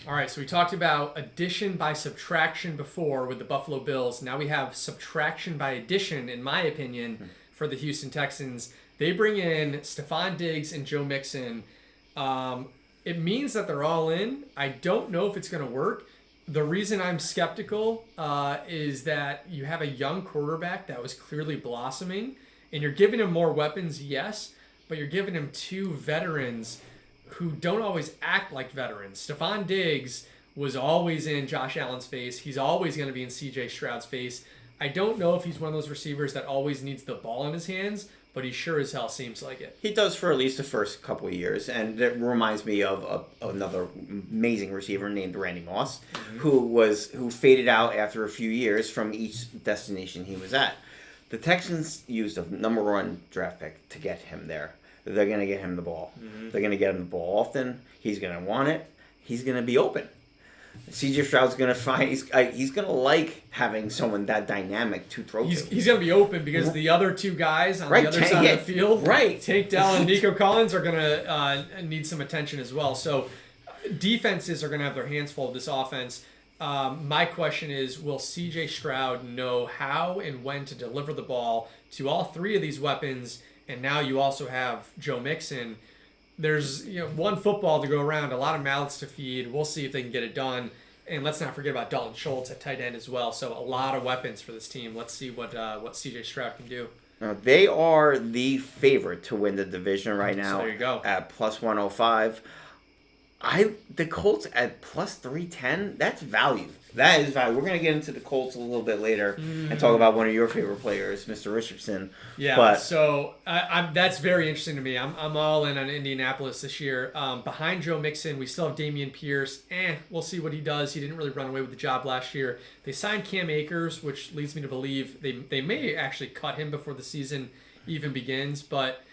All right, so we talked about addition by subtraction before with the Buffalo Bills. Now we have subtraction by addition, in my opinion, for the Houston Texans. They bring in Stephon Diggs and Joe Mixon. It means that they're all in. I don't know if it's going to work. The reason I'm skeptical is that you have a young quarterback that was clearly blossoming, and you're giving him more weapons, yes, but you're giving him two veterans who don't always act like veterans. Stephon Diggs was always in Josh Allen's face. He's always going to be in C.J. Stroud's face. I don't know if he's one of those receivers that always needs the ball in his hands, but he sure as hell seems like it. He does for at least the first couple of years, and it reminds me of another amazing receiver named Randy Moss, who faded out after a few years from each destination he was at. The Texans used a number one draft pick to get him there. They're going to get him the ball. They're going to get him the ball often. He's going to want it. He's going to be open. C.J. Stroud's going to find he's going to like having someone that dynamic to throw to. He's going to be open because the other two guys on the other side of the field, Tank Dell and Nico Collins, are going to need some attention as well. So defenses are going to have their hands full of this offense. My question is, will C.J. Stroud know how and when to deliver the ball to all three of these weapons? And now you also have Joe Mixon. There's one football to go around, a lot of mouths to feed. We'll see if they can get it done. And let's not forget about Dalton Schultz at tight end as well. So a lot of weapons for this team. Let's see what C.J. Stroud can do. They are the favorite to win the division right now. So there you go. At plus 105. The Colts at plus 310, that's value. That is value. We're going to get into the Colts a little bit later and talk about one of your favorite players, Mr. Richardson. Yeah, so that's very interesting to me. I'm all in on Indianapolis this year. Behind Joe Mixon, we still have Dameon Pierce. We'll see what he does. He didn't really run away with the job last year. They signed Cam Akers, which leads me to believe they may actually cut him before the season even begins, but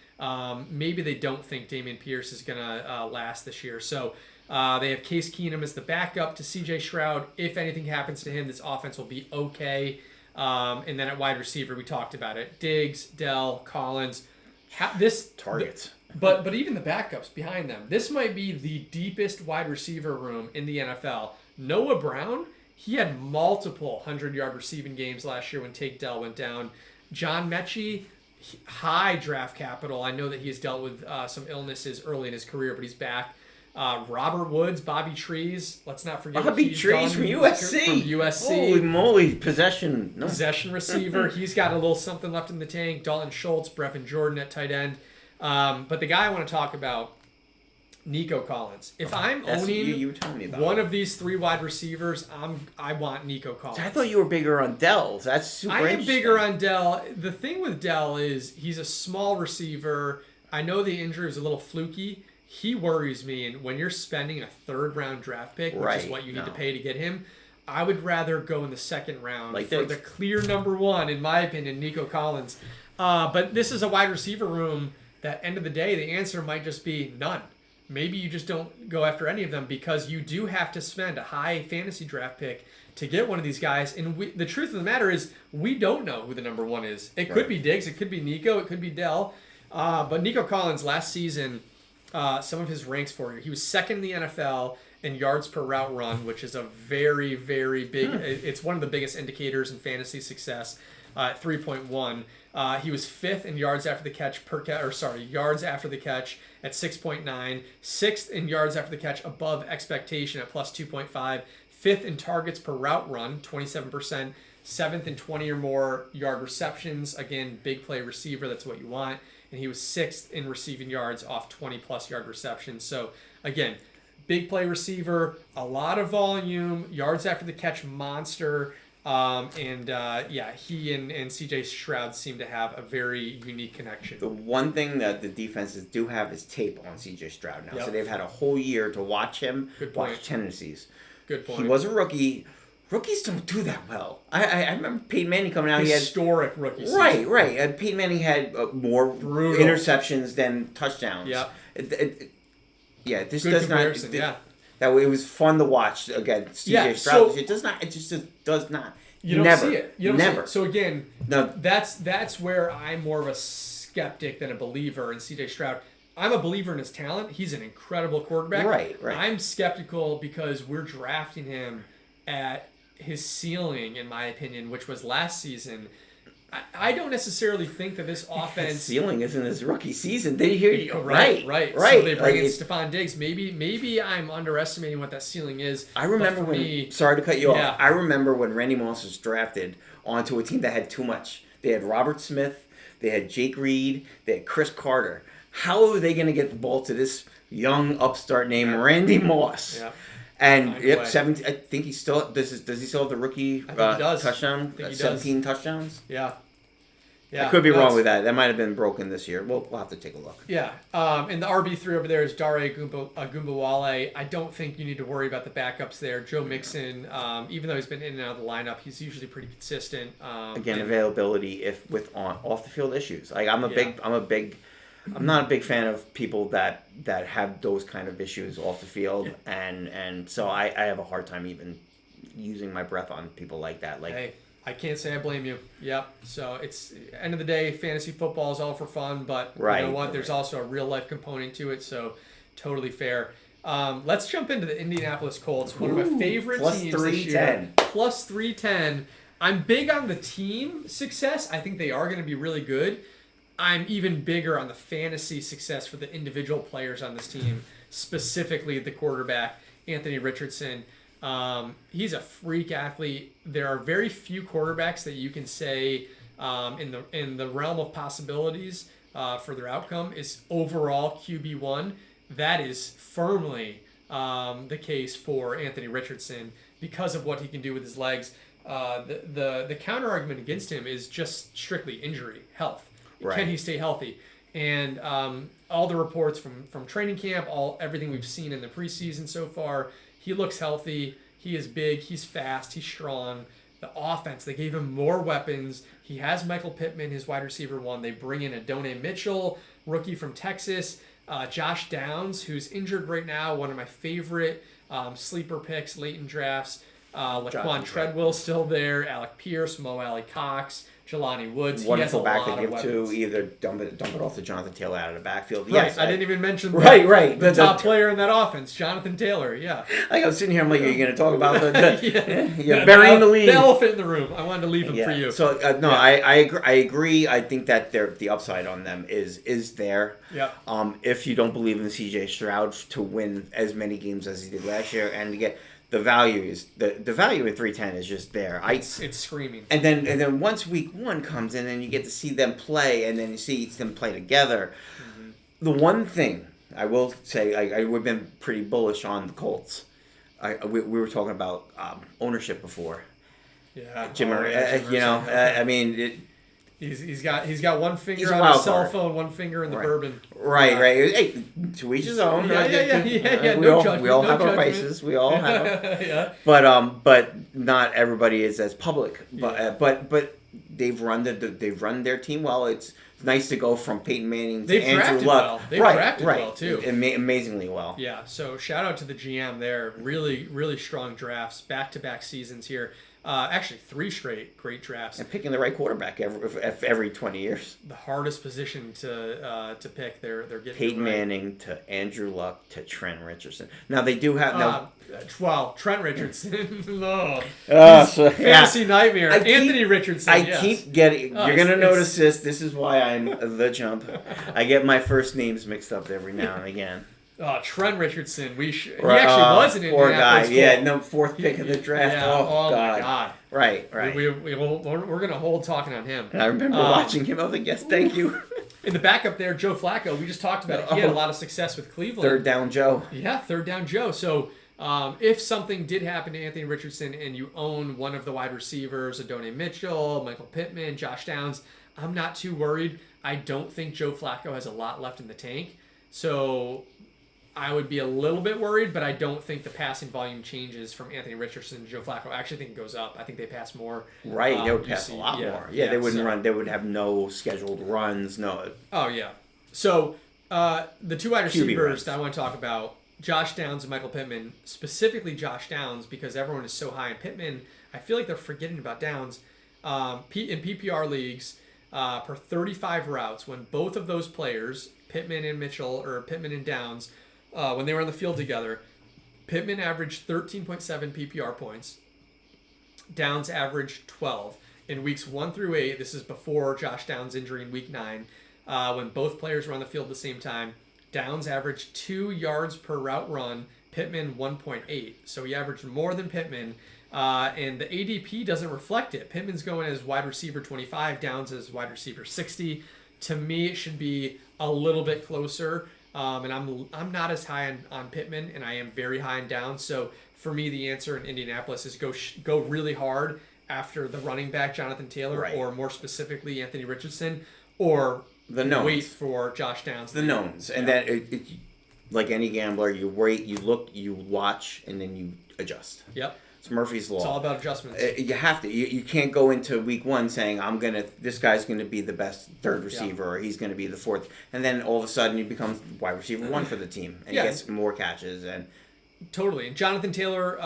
maybe they don't think Dameon Pierce is going to last this year. So they have Case Keenum as the backup to C.J. Stroud. If anything happens to him, this offense will be okay. And then at wide receiver, we talked about it. Diggs, Dell, Collins. Targets. But even the backups behind them. This might be the deepest wide receiver room in the NFL. Noah Brown, he had multiple 100-yard receiving games last year when Tank Dell went down. John Mechie, high draft capital. I know that he's dealt with some illnesses early in his career, but he's back. Robert Woods, Bobby Trees. Let's not forget Bobby Trees from USC. Holy moly, possession receiver. He's got a little something left in the tank. Dalton Schultz, Brevin Jordan at tight end. But the guy I want to talk about, Nico Collins. If I'm owning one of these three wide receivers, I want Nico Collins. I thought you were bigger on Dell. That's super interesting. I am bigger on Dell. The thing with Dell is he's a small receiver. I know the injury was a little fluky. He worries me, and when you're spending a third-round draft pick, which is what you need to pay to get him, I would rather go in the second round for the clear number one, in my opinion, Nico Collins. But this is a wide receiver room that, end of the day, the answer might just be none. Maybe you just don't go after any of them because you do have to spend a high fantasy draft pick to get one of these guys. And the truth of the matter is we don't know who the number one is. It could be Diggs. It could be Nico. It could be Dell. But Nico Collins last season... some of his ranks for you. He was second in the NFL in yards per route run, which is a very, very big. It's one of the biggest indicators in fantasy success. 3.1. He was fifth in yards after the catch yards after the catch at 6.9. Sixth in yards after the catch above expectation at plus 2.5. Fifth in targets per route run, 27%. Seventh in 20 or more yard receptions. Again, big play receiver. That's what you want. And he was sixth in receiving yards off 20-plus yard receptions. So, again, big play receiver, a lot of volume, yards after the catch monster. He and C.J. Stroud seem to have a very unique connection. The one thing that the defenses do have is tape on C.J. Stroud now. Yep. So they've had a whole year to watch him, watch tendencies. Good point. He was a rookie. Rookies don't do that well. I remember Peyton Manning coming out. Historic rookie season. Right. And Peyton Manning had more interceptions than touchdowns. Yeah. This does not. That way, it was fun to watch against C.J. Stroud. So, it does not. It just does not. You don't see it. You don't never. See it. So again, that's where I'm more of a skeptic than a believer in C.J. Stroud. I'm a believer in his talent. He's an incredible quarterback. Right. I'm skeptical because we're drafting him at his ceiling, in my opinion, which was last season. I don't necessarily think that this offense... His ceiling isn't his rookie season. Did you hear you? Right. So they bring in Stephon Diggs. Maybe I'm underestimating what that ceiling is. I remember sorry to cut you off. I remember when Randy Moss was drafted onto a team that had too much. They had Robert Smith. They had Jake Reed. They had Chris Carter. How are they going to get the ball to this young upstart named Randy Moss? Yeah. And 17. I think he still does he still have the rookie touchdown? 17 touchdowns. Yeah. I could be wrong with that. That might have been broken this year. We'll have to take a look. Yeah. And the RB3 over there is Dare Agumbawale. I don't think you need to worry about the backups there. Joe Mixon, even though he's been in and out of the lineup, he's usually pretty consistent. Again, availability off the field issues. Like I'm not a big fan of people that have those kind of issues off the field, and so I have a hard time even using my breath on people like that. Like, hey, I can't say I blame you. Yep. So it's end of the day, fantasy football is all for fun, but you know what? There's also a real life component to it, so totally fair. Let's jump into the Indianapolis Colts, one of my favorite teams this year. Plus 310. I'm big on the team success. I think they are going to be really good. I'm even bigger on the fantasy success for the individual players on this team, specifically the quarterback, Anthony Richardson. He's a freak athlete. There are very few quarterbacks that you can say in the realm of possibilities for their outcome is overall QB1. That is firmly the case for Anthony Richardson because of what he can do with his legs. The counter argument against him is just strictly injury, health. Right. Can he stay healthy? And all the reports from training camp, everything we've seen in the preseason so far, he looks healthy. He is big. He's fast. He's strong. The offense, they gave him more weapons. He has Michael Pittman, his wide receiver one. They bring in Adonai Mitchell, rookie from Texas. Josh Downs, who's injured right now, one of my favorite sleeper picks late in drafts. Laquan Treadwell still there. Alec Pierce, Mo Alley Cox. Jelani Woods. Wonderful back to give to. Either dump it off to Jonathan Taylor out of the backfield. Right. Yes, I didn't even mention the top player in that offense, Jonathan Taylor. Yeah. Like I was sitting here, I'm like, are you going to talk about you're burying the lead? The elephant in the room. I wanted to leave him for you. So I agree. I think that the upside on them is there. Yeah. If you don't believe in C.J. Stroud to win as many games as he did last year, and to get. The value in 310 is just there. It's screaming. And then once week 1 comes in and you get to see them play and then you see them play together. Mm-hmm. The one thing I will say, we've been pretty bullish on the Colts. We were talking about ownership before. Yeah. I mean. He's got one finger on his cell phone, one finger in the bourbon. Right. Hey, to each his own. Yeah. We all have our vices. We all have them. Yeah. But not everybody is as public. But they've run their team well. It's nice to go from Peyton Manning to Andrew Luck. They've drafted well too. Amazingly well. Yeah. So shout out to the GM there. Really, really strong drafts, back-to-back seasons here. Actually, 3 straight great drafts. And picking the right quarterback every 20 years. The hardest position to pick. They're getting Peyton Manning to Andrew Luck to Trent Richardson. Now they do have Trent Richardson. Fantasy nightmare. Anthony Richardson. Keep getting. You're gonna notice this. This is why I'm the jump. I get my first names mixed up every now and again. Trent Richardson. He actually was an Indianapolis Colt. 4th pick of the draft. Yeah, oh my God. Right. We're going to hold talking on him. And I remember watching him. I was like, yes, thank you. In the backup there, Joe Flacco. We just talked about it. He had a lot of success with Cleveland. Third down Joe. Yeah, third down Joe. So if something did happen to Anthony Richardson and you own one of the wide receivers, Adonai Mitchell, Michael Pittman, Josh Downs, I'm not too worried. I don't think Joe Flacco has a lot left in the tank. So I would be a little bit worried, but I don't think the passing volume changes from Anthony Richardson to Joe Flacco. I actually think it goes up. I think they pass more. Right, they would pass a lot more. Yeah, they wouldn't run. They would have no scheduled runs. No. Oh, yeah. So the 2 wide receivers that I want to talk about, Josh Downs and Michael Pittman, specifically Josh Downs, because everyone is so high on Pittman. I feel like they're forgetting about Downs. In PPR leagues, per 35 routes when both of those players, Pittman and Downs, when they were on the field together, Pittman averaged 13.7 PPR points. Downs averaged 12. In weeks 1 through 8, this is before Josh Downs' injury in week 9, when both players were on the field at the same time, Downs averaged 2 yards per route run, Pittman 1.8. So he averaged more than Pittman. And the ADP doesn't reflect it. Pittman's going as wide receiver 25, Downs as wide receiver 60. To me, it should be a little bit closer. And I'm not as high on Pittman, and I am very high on Downs. So for me, the answer in Indianapolis is go really hard after the running back Jonathan Taylor, right, or more specifically Anthony Richardson, or the knowns. Wait for Josh Downs. The knowns, and that like any gambler, you wait, you look, you watch, and then you adjust. Yep. It's Murphy's Law. It's all about adjustments. You have to. You can't go into week 1 saying this guy's gonna be the best third receiver, or he's gonna be the fourth, and then all of a sudden he becomes wide receiver 1 for the team and he gets more catches and. Totally. And Jonathan Taylor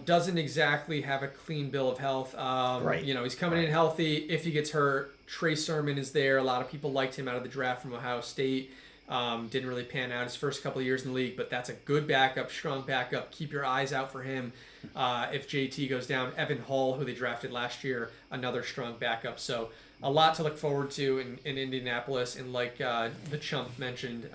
doesn't exactly have a clean bill of health. Right. He's coming in healthy. If he gets hurt, Trey Sermon is there. A lot of people liked him out of the draft from Ohio State. Didn't really pan out his first couple of years in the league, but that's a good backup, strong backup. Keep your eyes out for him. If JT goes down, Evan Hall, who they drafted last year, another strong backup. So a lot to look forward to in Indianapolis. And like the Chump mentioned,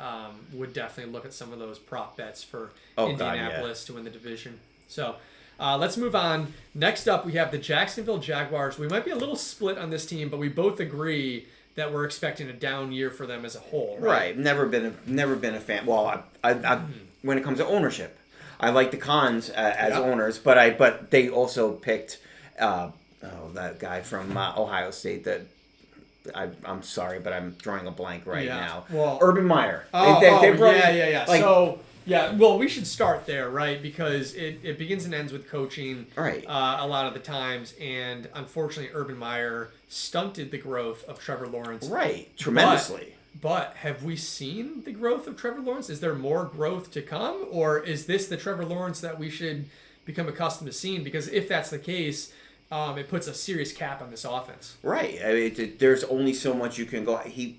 would definitely look at some of those prop bets for Indianapolis to win the division. So let's move on. Next up, we have the Jacksonville Jaguars. We might be a little split on this team, but we both agree that we're expecting a down year for them as a whole. Right. Never been a fan. Well, I when it comes to ownership, I like the Cons as owners, but they also picked that guy from Ohio State that. I'm sorry, but I'm drawing a blank now. Well, Urban Meyer. Well, we should start there, right? Because it begins and ends with coaching, right? A lot of the times, and unfortunately, Urban Meyer stunted the growth of Trevor Lawrence, right? Tremendously. But have we seen the growth of Trevor Lawrence? Is there more growth to come, or is this the Trevor Lawrence that we should become accustomed to seeing? Because if that's the case, it puts a serious cap on this offense. Right. I mean, there's only so much you can go. He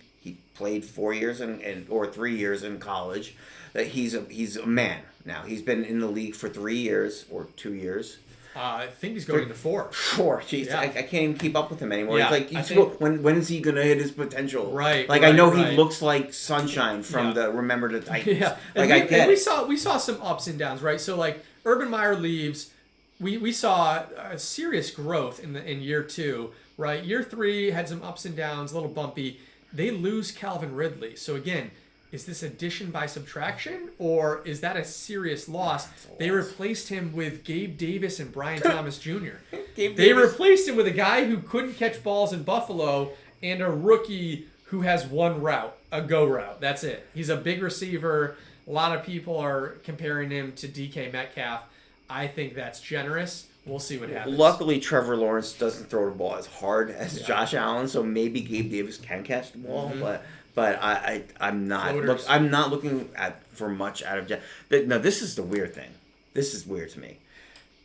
played 4 years or 3 years in college. That he's a man now. He's been in the league for 3 years or 2 years. I think he's going into 4. 4. Jeez, I can't even keep up with him anymore. Yeah, It's like when is he gonna hit his potential? Right. Like I know he looks like sunshine from the Remember the Titans. Yeah. Like we saw some ups and downs, right? So like Urban Meyer leaves. We saw a serious growth in year 2, right? Year 3 had some ups and downs, a little bumpy. They lose Calvin Ridley. So again, is this addition by subtraction, or is that a serious loss? They replaced him with Gabe Davis and Brian Thomas Jr. They replaced him with a guy who couldn't catch balls in Buffalo and a rookie who has one route, a go route. That's it. He's a big receiver. A lot of people are comparing him to DK Metcalf. I think that's generous. We'll see what happens. Luckily, Trevor Lawrence doesn't throw the ball as hard as Josh Allen, so maybe Gabe Davis can catch the ball. Mm-hmm. But I'm not. I'm not looking for much out of. No, this is the weird thing. This is weird to me.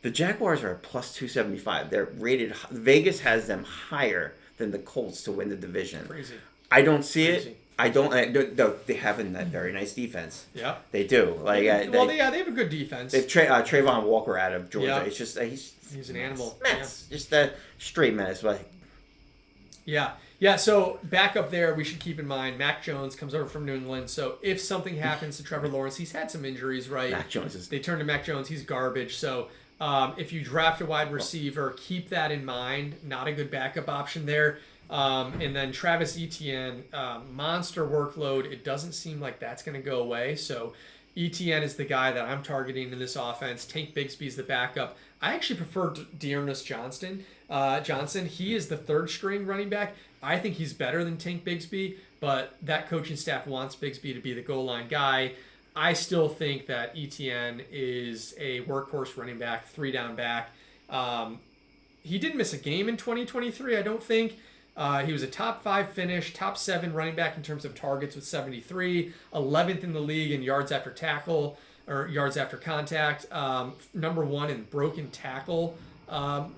The Jaguars are at plus 275. They're rated. Vegas has them higher than the Colts to win the division. Crazy. I don't see it. I don't. They have a very nice defense. Yeah, they do. Like, they have a good defense. They've Trayvon Walker out of Georgia. Yeah. It's just he's an animal. Menace. Yeah. Just a straight menace. But yeah. So back up there, we should keep in mind Mac Jones comes over from New England. So if something happens to Trevor Lawrence, he's had some injuries, right? Mac Jones is. They turn to Mac Jones. He's garbage. So if you draft a wide receiver, keep that in mind. Not a good backup option there. And then Travis Etienne, monster workload. It doesn't seem like that's going to go away. So Etienne is the guy that I'm targeting in this offense. Tank Bigsby's the backup. I actually prefer Dearness Johnson. He is the third string running back. I think he's better than Tank Bigsby, but that coaching staff wants Bigsby to be the goal line guy. I still think that Etienne is a workhorse running back, 3-down back. He didn't miss a game in 2023, I don't think. He was a top 5 finish, top 7 running back in terms of targets with 73, 11th in the league in yards after tackle or yards after contact, number 1 in broken tackle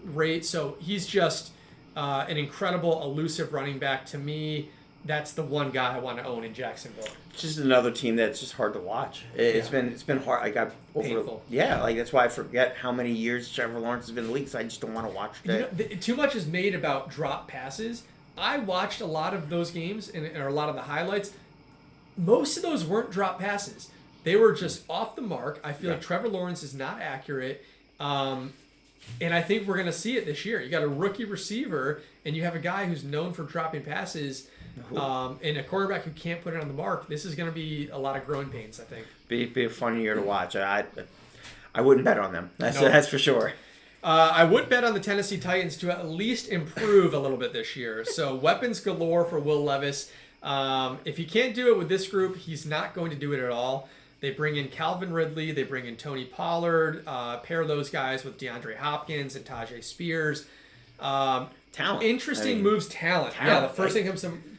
rate. So he's just an incredible, elusive running back. To me, that's the one guy I want to own in Jacksonville. Just another team that's just hard to watch. It's been hard. I got painful. Yeah, like that's why I forget how many years Trevor Lawrence has been in the league. So I just don't want to watch that. Too much is made about drop passes. I watched a lot of those games and a lot of the highlights. Most of those weren't drop passes. They were just off the mark. I feel like Trevor Lawrence is not accurate. And I think we're going to see it this year. You got a rookie receiver, and you have a guy who's known for dropping passes, and a quarterback who can't put it on the mark. This is going to be a lot of growing pains, I think. Be a fun year to watch. I wouldn't bet on them. That's for sure. I would bet on the Tennesse Titans to at least improve a little bit this year. So weapons galore for Will Levis. If he can't do it with this group, he's not going to do it at all. They bring in Calvin Ridley. They bring in Tony Pollard. Pair those guys with DeAndre Hopkins and Tajay Spears. Talent. Interesting moves. Talent. Yeah, the first thing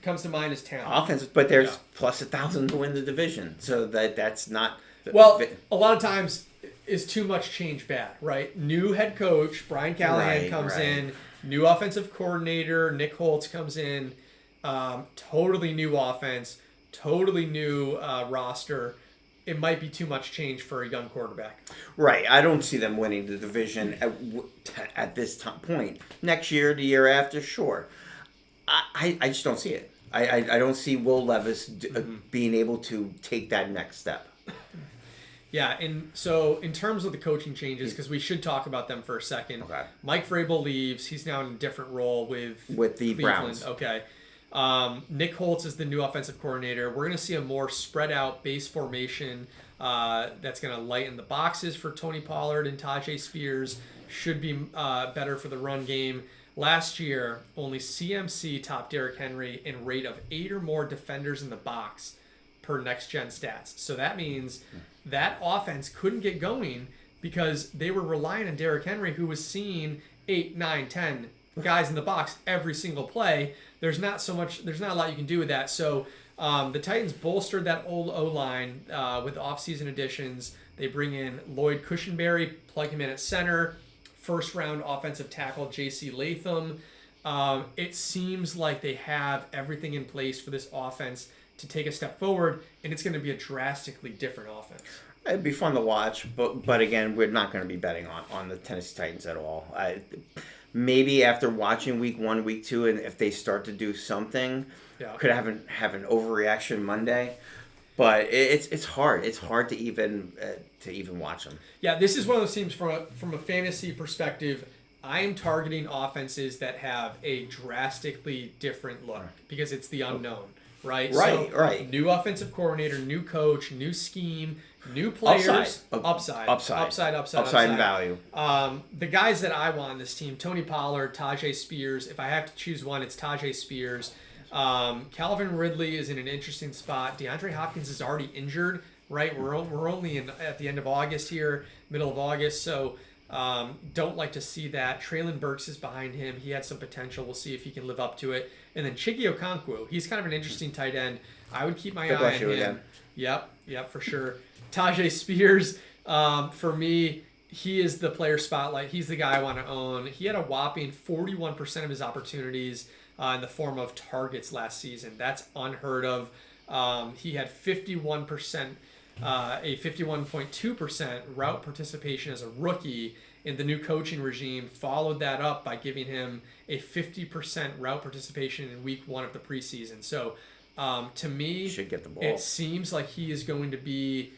comes to mind is talent. Offense, but there's plus 1,000 to win the division. So that's not... Well, a lot of times is too much change bad, right? New head coach, Brian Callahan comes in. New offensive coordinator, Nick Holtz comes in. Totally new offense. Totally new roster. It might be too much change for a young quarterback. Right. I don't see them winning the division at this point. Next year, the year after, sure. I just don't see it. I don't see Will Levis being able to take that next step. Yeah, and so in terms of the coaching changes, because we should talk about them for a second. Okay. Mike Vrabel leaves. He's now in a different role with the Cleveland. Browns. Okay. Nick Holtz is the new offensive coordinator. We're going to see a more spread out base formation that's going to lighten the boxes for Tony Pollard and Tajay Spears. Should be better for the run game. Last year, only CMC topped Derrick Henry in rate of 8 or more defenders in the box per next gen stats. So that means that offense couldn't get going because they were relying on Derrick Henry, who was seeing 8, 9, 10 guys in the box every single play. There's not a lot you can do with that. So the Titans bolstered that old O-line with offseason additions. They bring in Lloyd Cushenberry, plug him in at center. First round offensive tackle J.C. Latham. It seems like they have everything in place for this offense to take a step forward, and it's going to be a drastically different offense. It'd be fun to watch, but again, we're not going to be betting on the Tennessee Titans at all. Maybe after watching week 1, week 2, and if they start to do something, could have an overreaction Monday. But it's hard. It's hard to even watch them. Yeah, this is one of those teams from a fantasy perspective. I am targeting offenses that have a drastically different look because it's the unknown, right? Right. New offensive coordinator, new coach, new scheme, new players. Upside in value. The guys that I want on this team: Tony Pollard, Tajay Spears. If I have to choose one, it's Tajay Spears. Calvin Ridley is in an interesting spot. DeAndre Hopkins is already injured, right? We're only at the end of August here, middle of August, so don't like to see that. Traylon Burks is behind him. He had some potential. We'll see if he can live up to it. And then Chiggy Okonkwo. He's kind of an interesting tight end. I would keep my eye on him. Again. Yep, for sure. Tajay Spears, for me, he is the player spotlight. He's the guy I want to own. He had a whopping 41% of his opportunities in the form of targets last season. That's unheard of. He had 51%, a 51.2% route participation as a rookie, and the new coaching regime followed that up by giving him a 50% route participation in week 1 of the preseason. So to me, should get the ball. It seems like he is going to be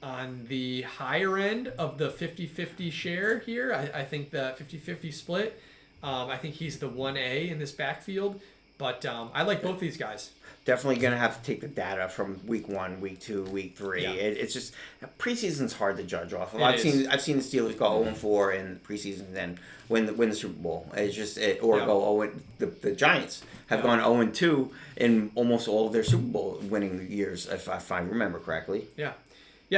on the higher end of the 50-50 share here. I think the 50-50 split. I think he's the 1A in this backfield, but I like both these guys. Definitely going to have to take the data from week 1, week 2, week 3. Yeah. It's just preseason's hard to judge off of. I've seen the Steelers go 0-4 in preseason and then win the Super Bowl. It's just go 0. The Giants have gone 0-2 in almost all of their Super Bowl winning years, if I remember correctly. Yeah,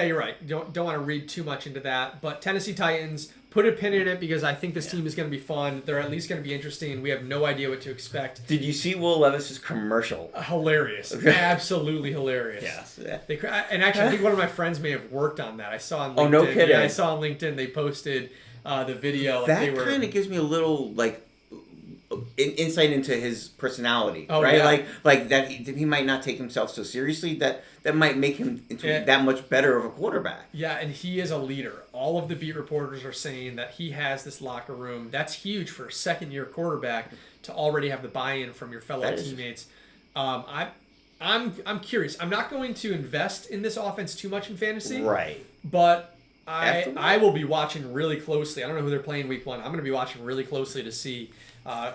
you're right. Don't want to read too much into that. But Tennessee Titans, put a pin in it because I think this team is going to be fun. They're at least going to be interesting. We have no idea what to expect. Did you see Will Levis's commercial? Hilarious. Absolutely hilarious. Yes. And actually, I think one of my friends may have worked on that. I saw on LinkedIn. Oh, no kidding. Yeah, I saw on LinkedIn they posted the video. That kind of gives me a little, insight into his personality, Oh, right? yeah. Like that he might not take himself so seriously. That might make him into that much better of a quarterback. Yeah, and he is a leader. All of the beat reporters are saying that he has this locker room. That's huge for a second-year quarterback to already have the buy-in from your fellow teammates. I'm curious. I'm not going to invest in this offense too much in fantasy, Right? But I will be watching really closely. I don't know who they're playing week 1. I'm going to be watching really closely to see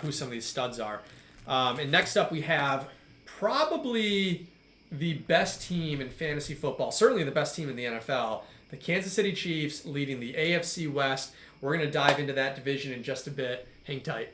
who some of these studs are. And next up, we have probably the best team in fantasy football, certainly the best team in the NFL, the Kansas City Chiefs leading the AFC West. We're going to dive into that division in just a bit. Hang tight.